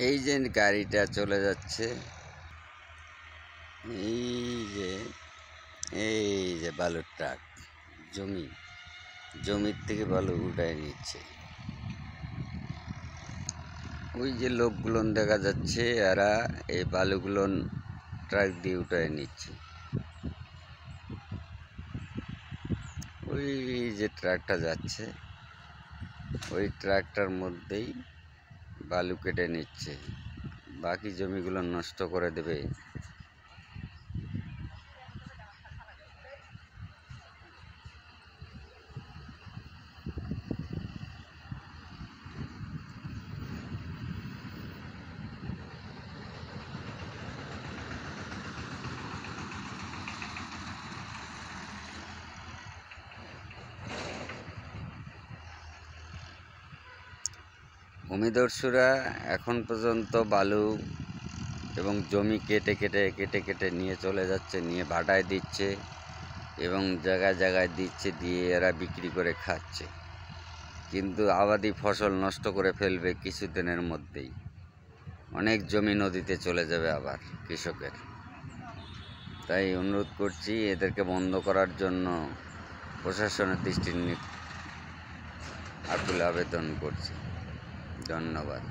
এই যে গাড়িটা চলে যাচ্ছে, এই যে এই যে বালুর ট্রাক জমির থেকে বালু উঠায় নিচ্ছে। ওই যে লোকগুলো দেখা যাচ্ছে, এরা এই বালুগুলো ট্রাক দিয়ে উঠায় নিচ্ছে। ওই যে ট্রাকটা যাচ্ছে, ওই ট্রাকটার মধ্যেই বালু কেটে নিচ্ছে, বাকি জমিগুলো নষ্ট করে দেবে। ভূমিদস্যুরা এখন পর্যন্ত বালু এবং জমি কেটে কেটে নিয়ে চলে যাচ্ছে, নিয়ে ভাটায় দিচ্ছে এবং জায়গায় জায়গায় দিচ্ছে, দিয়ে এরা বিক্রি করে খাচ্ছে। কিন্তু আবাদি ফসল নষ্ট করে ফেলবে কিছুদিনের মধ্যেই। অনেক জমি নদীতে চলে যাবে আবার কৃষকের। তাই অনুরোধ করছি, এদেরকে বন্ধ করার জন্য প্রশাসনের দৃষ্টি আকুল আবেদন করছি। ধন্যবাদ।